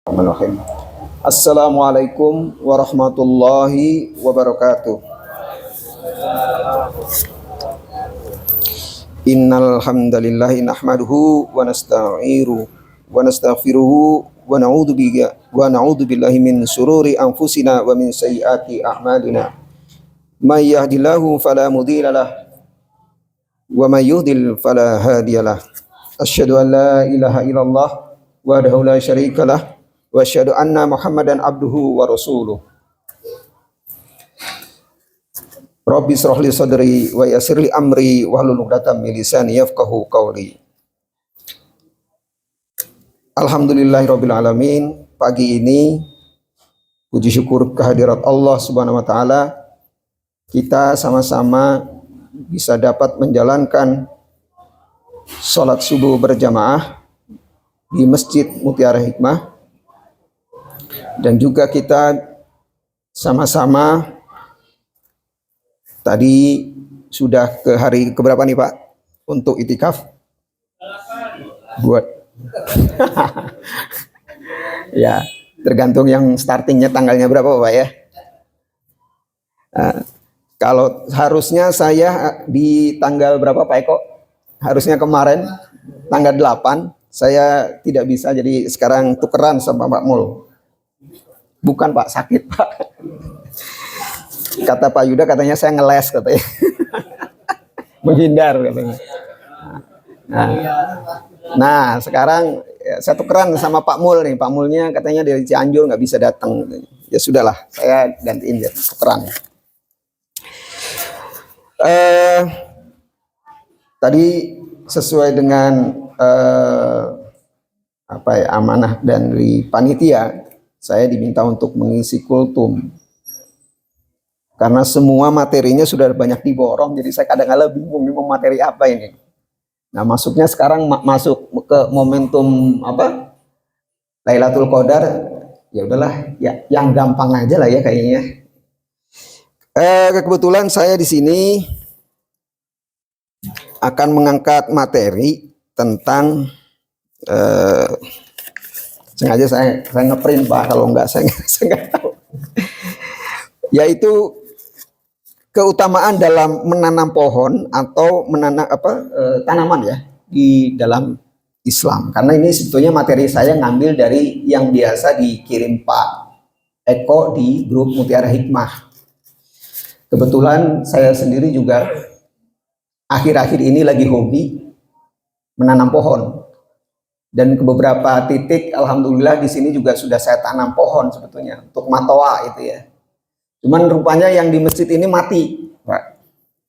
Bismillahirrahmanirrahim. Assalamualaikum warahmatullahi wabarakatuh. Innal hamdalillah nahmaduhu wa nasta'inuhu wa nastaghfiruhu wa na'udzu billahi min shururi anfusina wa min sayyiati a'malina. May yahdihillahu fala mudhillalah wa may yudhlil fala hadiyalah. Asyhadu an la ilaha illallah wahdahu la syarikalah wa asyhadu anna Muhammadan abduhu wa rasuluh. Rabbi shrah li sadri wa yassir li amri wahlul 'uqdatam min lisani yafqahu qawli. Alhamdulillahirabbil alamin. Pagi ini puji syukur kehadirat Allah Subhanahu wa taala, kita sama-sama bisa dapat menjalankan salat subuh berjamaah di Masjid Mutiara Hikmah, dan juga kita sama-sama tadi sudah ke hari keberapa nih Pak untuk itikaf? Buat ya, tergantung yang startingnya tanggalnya berapa Pak ya. Kalau harusnya saya di tanggal berapa Pak Eko? Harusnya kemarin tanggal 8, saya tidak bisa, jadi sekarang tukeran sama Pak Mul. Bukan Pak, sakit Pak. Kata Pak Yuda katanya saya ngeles katanya. Menghindar katanya. Nah, sekarang saya tukeran sama Pak Mul nih. Pak Mulnya katanya dari Cianjur nggak bisa datang. Ya sudahlah, saya gantiin dia tukeran. Tadi sesuai dengan amanah dari panitia, saya diminta untuk mengisi kultum. Karena semua materinya sudah banyak diborong, jadi saya kadang-kadang bingung nih mau materi apa ini. Nah, masuknya sekarang masuk ke momentum apa? Lailatul Qadar. Ya udahlah, ya yang gampang aja lah ya kayaknya. Kebetulan saya di sini akan mengangkat materi tentang sengaja saya ngeprint Pak, kalau enggak saya nggak tahu, yaitu keutamaan dalam menanam pohon atau menanam tanaman ya di dalam Islam. Karena ini sebetulnya materi saya ngambil dari yang biasa dikirim Pak Eko di grup Mutiara Hikmah. Kebetulan saya sendiri juga akhir-akhir ini lagi hobi menanam pohon, dan ke beberapa titik alhamdulillah di sini juga sudah saya tanam pohon sebetulnya untuk matoa itu ya. Cuman rupanya yang di masjid ini mati, Pak.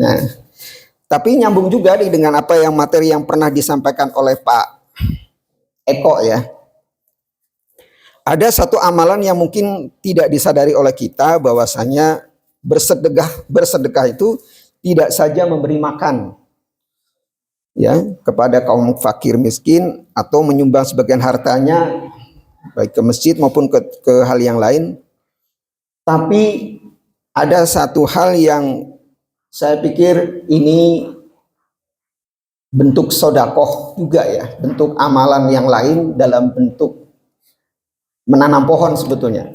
Nah, tapi nyambung juga dengan apa yang materi yang pernah disampaikan oleh Pak Eko ya. Ada satu amalan yang mungkin tidak disadari oleh kita, bahwasanya bersedekah itu tidak saja memberi makan ya kepada kaum fakir miskin atau menyumbang sebagian hartanya baik ke masjid maupun ke hal yang lain, tapi ada satu hal yang saya pikir ini bentuk sodakoh juga ya, bentuk amalan yang lain dalam bentuk menanam pohon sebetulnya.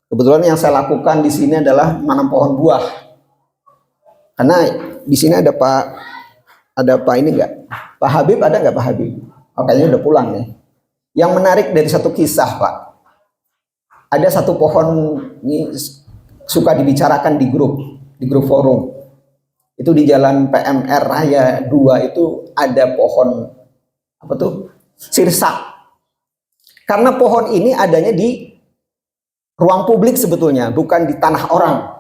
Kebetulan yang saya lakukan di sini adalah menanam pohon buah. Karena di sini ada Pak ini enggak? Pak Habib ada enggak Pak Habib? Oh, kayaknya udah pulang nih. Yang menarik dari satu kisah Pak, ada satu pohon ini suka dibicarakan di grup forum. Itu di Jalan PMR Raya 2 itu ada pohon apa tuh? Sirsak. Karena pohon ini adanya di ruang publik sebetulnya, bukan di tanah orang.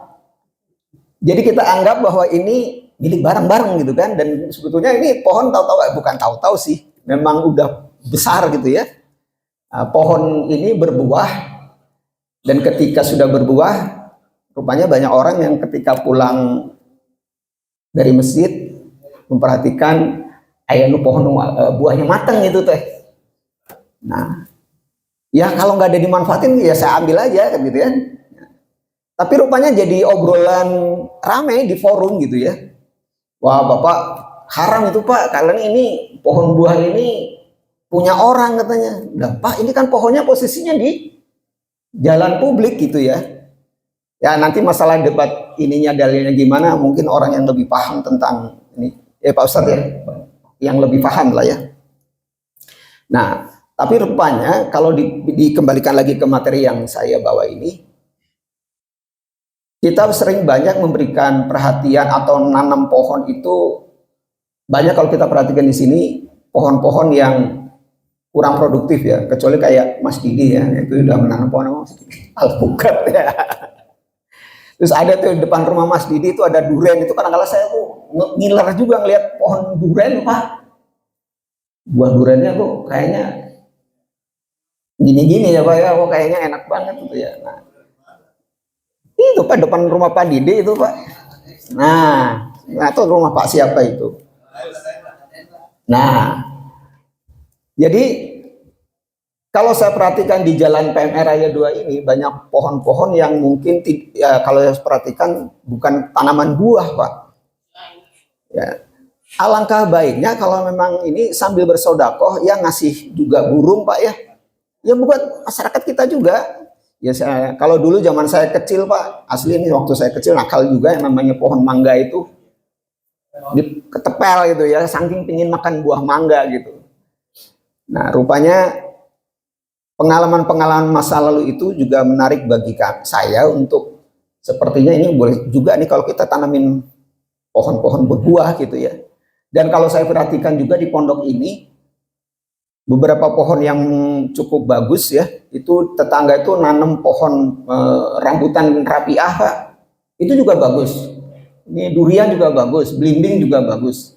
Jadi kita anggap bahwa ini milik bareng-bareng gitu kan, dan sebetulnya ini pohon bukan tahu-tahu sih, memang udah besar gitu ya. Nah, pohon ini berbuah, dan ketika sudah berbuah, rupanya banyak orang yang ketika pulang dari masjid memperhatikan ayah pohon buahnya matang gitu teh. Nah, ya kalau nggak ada dimanfaatin ya saya ambil aja gitu ya. Tapi rupanya jadi obrolan ramai di forum gitu ya. Wah Bapak, haram itu Pak, kalian ini pohon buah ini punya orang katanya. Nah, Pak ini kan pohonnya posisinya di jalan publik gitu ya. Ya nanti masalah debat ininya dalilnya gimana, mungkin orang yang lebih paham tentang ini, Pak Ustadz ya, yang lebih paham lah ya. Nah, tapi rupanya kalau dikembalikan lagi ke materi yang saya bawa ini, kita sering banyak memberikan perhatian atau nanam pohon itu banyak kalau kita perhatikan di sini pohon-pohon yang kurang produktif ya, kecuali kayak Mas Didi ya, itu udah menanam pohon alpukat ya. Terus ada tuh depan rumah Mas Didi itu ada duren, itu kadang-kadang saya tuh ngiler juga ngelihat pohon duren Pak. Buah durennya tuh kayaknya gini-gini ya Pak ya, oh kayaknya enak banget gitu ya. Nah, itu Pak depan rumah Pak Didi itu Pak. Nah itu rumah Pak siapa itu? Nah, jadi kalau saya perhatikan di Jalan PMR Raya 2 ini banyak pohon-pohon yang mungkin ya, kalau saya perhatikan bukan tanaman buah Pak. Ya, alangkah baiknya kalau memang ini sambil bersodakoh ya ngasih juga burung Pak ya. Ya buat masyarakat kita juga. Ya kalau dulu zaman saya kecil Pak, asli ini waktu saya kecil nakal juga yang namanya pohon mangga itu ketepel gitu ya, saking pingin makan buah mangga gitu. Nah rupanya pengalaman-pengalaman masa lalu itu juga menarik bagi saya untuk sepertinya ini boleh juga nih kalau kita tanamin pohon-pohon berbuah gitu ya. Dan kalau saya perhatikan juga di pondok ini beberapa pohon yang cukup bagus ya, itu tetangga itu nanam pohon rambutan rapiah Pak. Itu juga bagus. Ini durian juga bagus, belimbing juga bagus.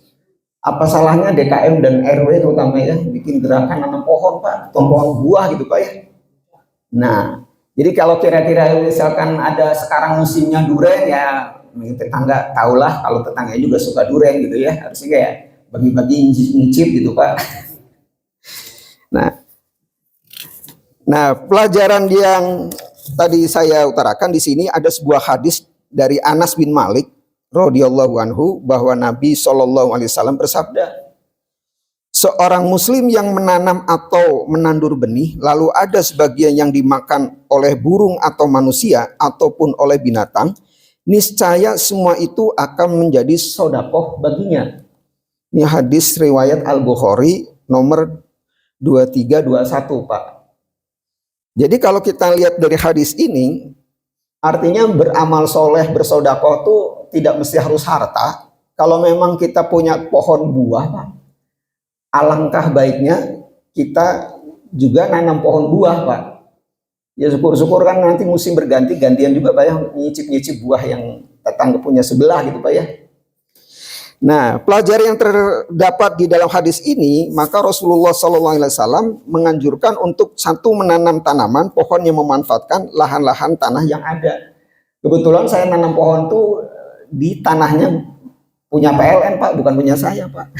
Apa salahnya DKM dan RW terutama ya bikin gerakan nanam pohon Pak, pohon buah gitu Pak ya. Nah, jadi kalau kira-kira misalkan ada sekarang musimnya durian ya tetangga tahulah kalau tetangganya juga suka durian gitu ya, harusnya kayak bagi-bagi nyicip gitu Pak. Nah, pelajaran yang tadi saya utarakan di sini ada sebuah hadis dari Anas bin Malik radhiyallahu anhu bahwa Nabi Shallallahu alaihi wasallam bersabda, seorang muslim yang menanam atau menandur benih lalu ada sebagian yang dimakan oleh burung atau manusia ataupun oleh binatang, niscaya semua itu akan menjadi sodakoh baginya. Ini hadis riwayat Al-Bukhari nomor 2321 Pak. Jadi kalau kita lihat dari hadis ini, artinya beramal soleh bersodakoh tuh tidak mesti harus harta. Kalau memang kita punya pohon buah Pak, alangkah baiknya kita juga nanam pohon buah Pak. Ya syukur-syukur kan nanti musim berganti, gantian juga Pak ya, nyicip-nyicip buah yang tetangga punya sebelah gitu Pak ya. Nah, pelajaran yang terdapat di dalam hadis ini, maka Rasulullah SAW menganjurkan untuk satu menanam tanaman pohon yang memanfaatkan lahan-lahan tanah yang ada. Kebetulan saya nanam pohon tuh di tanahnya punya PLN Pak, bukan punya saya Pak.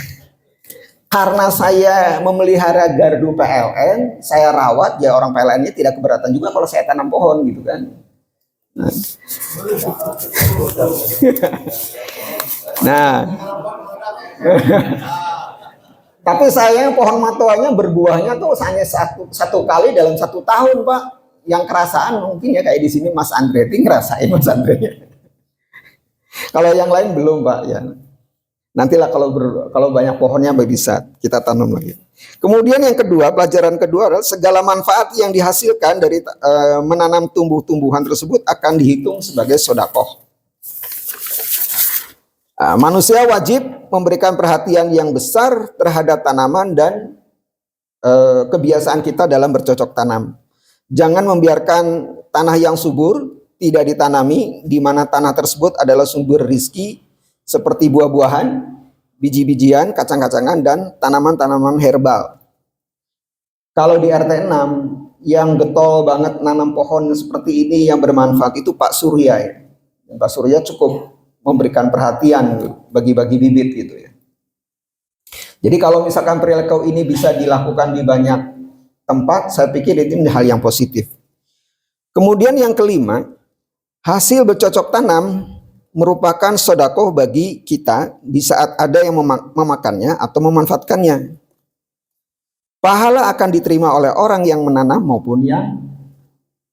Karena saya memelihara gardu PLN, saya rawat, ya orang PLN-nya tidak keberatan juga kalau saya tanam pohon gitu kan. Nah, tapi saya pohon matoanya berbuahnya tuh hanya satu kali dalam 1 tahun Pak. Yang kerasaan mungkin ya kayak di sini Mas Andre, ngerasain Mas Andre. Kalau yang lain belum Pak ya. Nantilah kalau banyak pohonnya bisa kita tanam lagi. Kemudian yang kedua, pelajaran kedua adalah segala manfaat yang dihasilkan dari menanam tumbuh-tumbuhan tersebut akan dihitung sebagai sodakoh. Manusia wajib memberikan perhatian yang besar terhadap tanaman dan kebiasaan kita dalam bercocok tanam. Jangan membiarkan tanah yang subur tidak ditanami, di mana tanah tersebut adalah sumber rizki seperti buah-buahan, biji-bijian, kacang-kacangan, dan tanaman-tanaman herbal. Kalau di RT 6 yang getol banget nanam pohon seperti ini yang bermanfaat itu Pak Surya ya. Pak Surya cukup memberikan perhatian bagi-bagi bibit gitu ya. Jadi kalau misalkan perilaku ini bisa dilakukan di banyak tempat, saya pikir itu hal yang positif. Kemudian yang kelima, hasil bercocok tanam merupakan sodakoh bagi kita di saat ada yang memakannya atau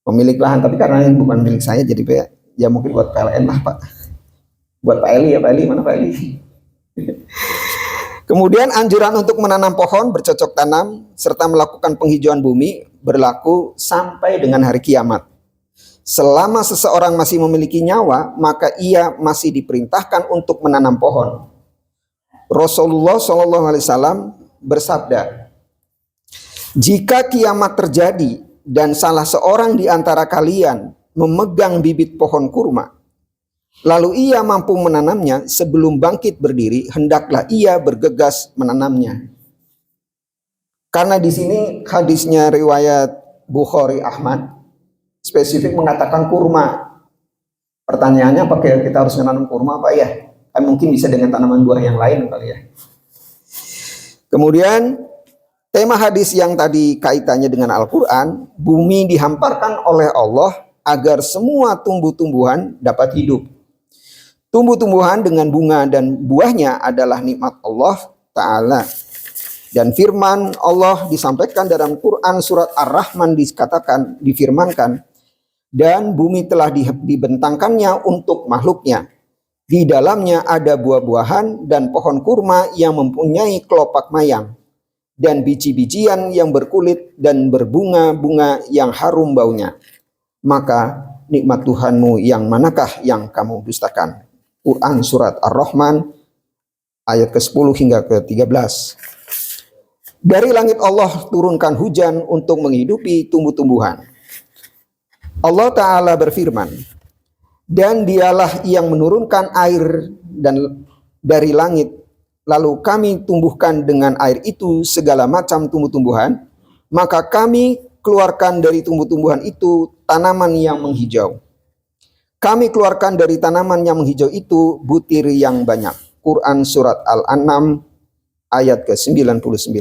pemilik lahan, tapi karena ini bukan milik saya, jadi ya mungkin buat PLN lah Pak. Buat Pak Eli ya, Pak Eli, mana Pak Eli? Kemudian anjuran untuk menanam pohon bercocok tanam serta melakukan penghijauan bumi berlaku sampai dengan hari kiamat. Selama seseorang masih memiliki nyawa, maka ia masih diperintahkan untuk menanam pohon. Rasulullah SAW bersabda, jika kiamat terjadi dan salah seorang di antara kalian memegang bibit pohon kurma, lalu ia mampu menanamnya sebelum bangkit berdiri, hendaklah ia bergegas menanamnya. Karena di sini hadisnya riwayat Bukhari Ahmad spesifik mengatakan kurma. Pertanyaannya, apa kita harus menanam kurma Pak ya? Kan mungkin bisa dengan tanaman buah yang lain kali ya. Kemudian tema hadis yang tadi kaitannya dengan Al-Quran, bumi dihamparkan oleh Allah agar semua tumbuh-tumbuhan dapat hidup. Tumbuh-tumbuhan dengan bunga dan buahnya adalah nikmat Allah Ta'ala. Dan firman Allah disampaikan dalam Quran surat Ar-Rahman dikatakan, difirmankan, dan bumi telah dibentangkannya untuk makhluknya. Di dalamnya ada buah-buahan dan pohon kurma yang mempunyai kelopak mayang, dan biji-bijian yang berkulit dan berbunga-bunga yang harum baunya. Maka nikmat Tuhanmu yang manakah yang kamu dustakan? Quran surat Ar-Rahman ayat ke-10 hingga ke-13. Dari langit Allah turunkan hujan untuk menghidupi tumbuh-tumbuhan. Allah Ta'ala berfirman, dan dialah yang menurunkan air dari langit, lalu kami tumbuhkan dengan air itu segala macam tumbuh-tumbuhan, maka kami keluarkan dari tumbuh-tumbuhan itu tanaman yang menghijau. Kami keluarkan dari tanaman yang menghijau itu butir yang banyak. Quran surat Al-An'am ayat ke-99.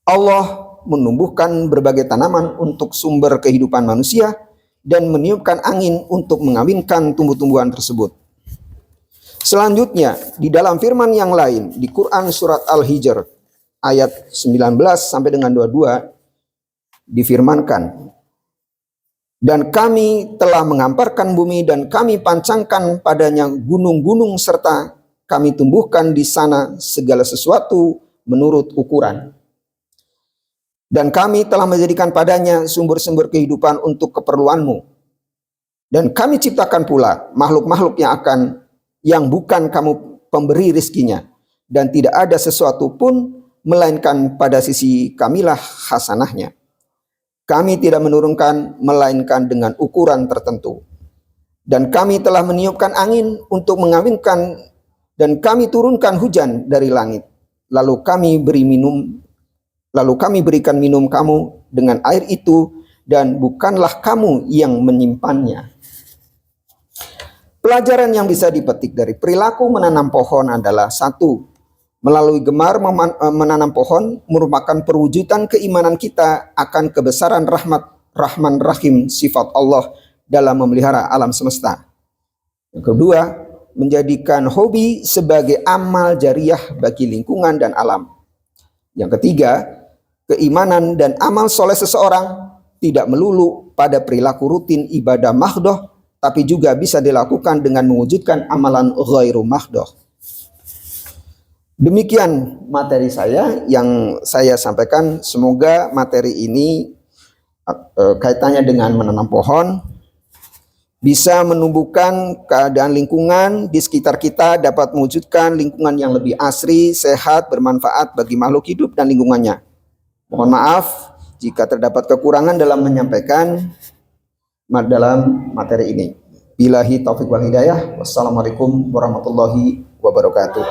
Allah menumbuhkan berbagai tanaman untuk sumber kehidupan manusia dan meniupkan angin untuk mengawinkan tumbuh-tumbuhan tersebut. Selanjutnya, di dalam firman yang lain di Quran surat Al-Hijr ayat 19 sampai dengan 22 difirmankan, dan kami telah menghamparkan bumi dan kami pancangkan padanya gunung-gunung serta kami tumbuhkan di sana segala sesuatu menurut ukuran. Dan kami telah menjadikan padanya sumber-sumber kehidupan untuk keperluanmu. Dan kami ciptakan pula makhluk-makhluk yang bukan kamu pemberi rizkinya. Dan tidak ada sesuatu pun melainkan pada sisi kamilah hasanahnya. Kami tidak menurunkan melainkan dengan ukuran tertentu. Dan kami telah meniupkan angin untuk mengawinkan, dan kami turunkan hujan dari langit. Lalu kami berikan minum kamu dengan air itu, dan bukanlah kamu yang menyimpannya. Pelajaran yang bisa dipetik dari perilaku menanam pohon adalah: 1. Melalui gemar menanam pohon merupakan perwujudan keimanan kita akan kebesaran rahmat Rahman Rahim sifat Allah dalam memelihara alam semesta. Yang kedua, menjadikan hobi sebagai amal jariah bagi lingkungan dan alam. Yang ketiga, keimanan dan amal soleh seseorang tidak melulu pada perilaku rutin ibadah mahdoh, tapi juga bisa dilakukan dengan mewujudkan amalan ghairu mahdoh. Demikian materi saya yang saya sampaikan. Semoga materi ini kaitannya dengan menanam pohon bisa menumbuhkan keadaan lingkungan di sekitar kita, dapat mewujudkan lingkungan yang lebih asri, sehat, bermanfaat bagi makhluk hidup dan lingkungannya. Mohon maaf jika terdapat kekurangan dalam menyampaikan dalam materi ini. Billahi taufiq wal hidayah. Wassalamualaikum warahmatullahi wabarakatuh.